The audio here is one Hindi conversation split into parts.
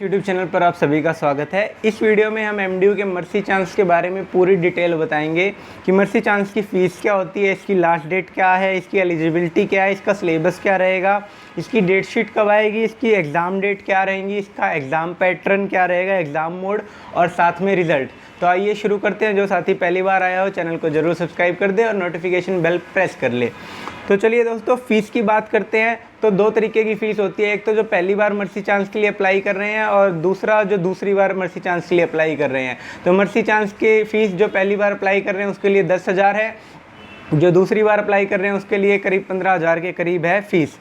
यूट्यूब चैनल पर आप सभी का स्वागत है। इस वीडियो में हम एमडीयू के मर्सी चांस के बारे में पूरी डिटेल बताएंगे कि मर्सी चांस की फ़ीस क्या होती है, इसकी लास्ट डेट क्या है, इसकी एलिजिबिलिटी क्या है, इसका सिलेबस क्या रहेगा, इसकी डेट शीट कब आएगी, इसकी एग्ज़ाम डेट क्या रहेंगी, इसका एग्ज़ाम पैटर्न क्या रहेगा, एग्ज़ाम मोड और साथ में रिज़ल्ट। तो आइए शुरू करते हैं। जो साथी पहली बार आया हो चैनल को ज़रूर सब्सक्राइब कर दे और नोटिफिकेशन बेल प्रेस कर ले। तो चलिए दोस्तों, फ़ीस की बात करते हैं। तो दो तरीके की फ़ीस होती है, एक तो जो पहली बार मर्सी चांस के लिए अप्लाई कर रहे हैं और दूसरा जो दूसरी बार मर्सी चांस के लिए अप्लाई कर रहे हैं। तो मर्सी चांस की फ़ीस जो पहली बार अप्लाई कर रहे हैं उसके लिए 10,000 है, जो दूसरी बार अप्लाई कर रहे हैं उसके लिए करीब 15,000 के करीब है फ़ीस,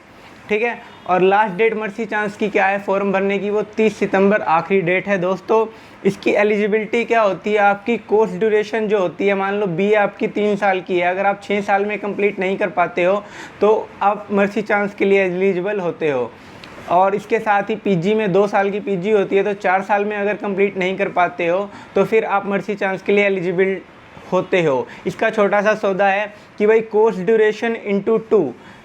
ठीक है। और लास्ट डेट मर्सी चांस की क्या है फॉर्म भरने की, वो 30 सितंबर आखिरी डेट है दोस्तों। इसकी एलिजिबिलिटी क्या होती है, आपकी कोर्स ड्यूरेशन जो होती है, मान लो बीए आपकी 3 साल की है, अगर आप 6 साल में कंप्लीट नहीं कर पाते हो तो आप मर्सी चांस के लिए एलिजिबल होते हो। और इसके साथ ही पीजी में 2 साल की पीजी होती है, तो 4 साल में अगर कंप्लीट नहीं कर पाते हो तो फिर आप मर्सी चांस के लिए एलिजिबल होते हो। इसका छोटा सा सौदा है कि भाई कोर्स ड्यूरेशन इंटू 2,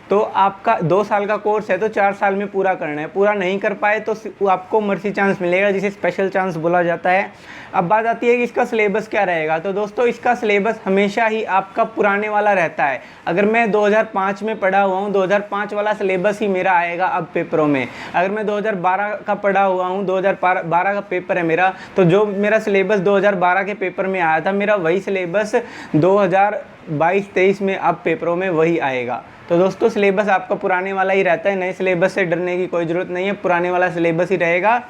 तो आपका 2 साल का कोर्स है तो 4 साल में पूरा करना है, पूरा नहीं कर पाए तो आपको मर्सी चांस मिलेगा, जिसे स्पेशल चांस बोला जाता है। अब बात आती है कि इसका सिलेबस क्या रहेगा। तो दोस्तों, इसका सिलेबस हमेशा ही आपका पुराने वाला रहता है। अगर मैं 2005 में पढ़ा हुआ हूँ, 2005 वाला सिलेबस ही मेरा आएगा अब पेपरों में। अगर मैं 2012 का पढ़ा हुआ हूँ, 2012 का पेपर है मेरा, तो जो मेरा सिलेबस 2012 के पेपर में आया था, मेरा वही सिलेबस 2022-23 में अब पेपरों में वही आएगा। तो दोस्तों, सिलेबस आपका पुराने वाला ही रहता है, नए सिलेबस से डरने की कोई ज़रूरत नहीं है, पुराने वाला सिलेबस ही रहेगा।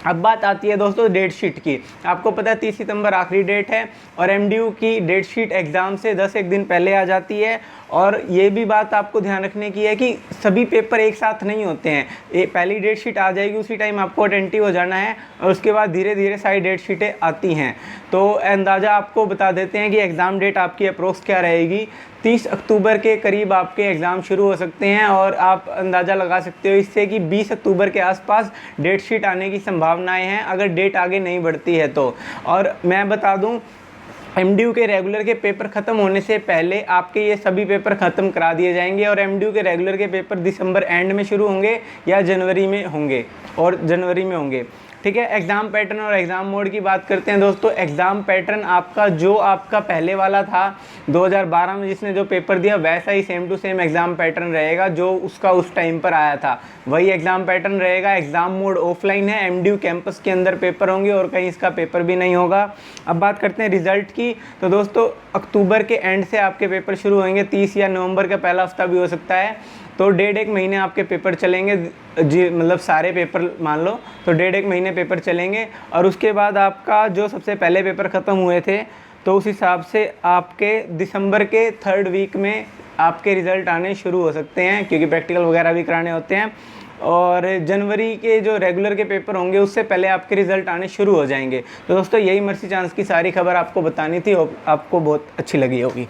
अब बात आती है दोस्तों डेट शीट की। आपको पता है 30 सितंबर आखिरी डेट है और एमडीयू की डेट शीट एग्ज़ाम से 10 दिन पहले आ जाती है। और ये भी बात आपको ध्यान रखने की है कि सभी पेपर एक साथ नहीं होते हैं। पहली डेट शीट आ जाएगी, उसी टाइम आपको अटेंटिव हो जाना है और उसके बाद धीरे धीरे सारी डेट शीटें आती हैं। तो अंदाज़ा आपको बता देते हैं कि एग्ज़ाम डेट आपकी अप्रोक्स क्या रहेगी। 30 अक्टूबर के करीब आपके एग्ज़ाम शुरू हो सकते हैं और आप अंदाज़ा लगा सकते हो इससे कि 20 अक्टूबर के आसपास डेट शीट आने की संभावनाएं हैं, अगर डेट आगे नहीं बढ़ती है तो। और मैं बता दूं, एमडीयू के रेगुलर के पेपर ख़त्म होने से पहले आपके ये सभी पेपर ख़त्म करा दिए जाएंगे और एमडीयू के रेगुलर के पेपर दिसंबर एंड में शुरू होंगे या जनवरी में होंगे, ठीक है। एग्ज़ाम पैटर्न और एग्ज़ाम मोड की बात करते हैं दोस्तों। एग्ज़ाम पैटर्न आपका पहले वाला था 2012 में जिसने जो पेपर दिया, वैसा ही same to same exam pattern रहेगा जो उसका उस टाइम पर आया था, वही एग्ज़ाम पैटर्न रहेगा। एग्ज़ाम मोड ऑफलाइन है, एमडीयू कैंपस के अंदर पेपर होंगे और कहीं इसका पेपर भी नहीं होगा। अब बात करते हैं रिज़ल्ट की। तो दोस्तों, अक्टूबर के एंड से आपके पेपर शुरू होंगे, 30 या नवंबर का पहला हफ्ता भी हो सकता है। तो 1.5 महीने आपके पेपर चलेंगे जी, मतलब सारे पेपर मान लो तो 1.5 महीने पेपर चलेंगे। और उसके बाद आपका जो सबसे पहले पेपर ख़त्म हुए थे, तो उस हिसाब से आपके दिसंबर के 3rd वीक में आपके रिज़ल्ट आने शुरू हो सकते हैं, क्योंकि प्रैक्टिकल वगैरह भी कराने होते हैं। और जनवरी के जो रेगुलर के पेपर होंगे उससे पहले आपके रिज़ल्ट आने शुरू हो जाएंगे। तो दोस्तों, यही मर्सी चांस की सारी खबर आपको बतानी थी और आपको बहुत अच्छी लगी होगी।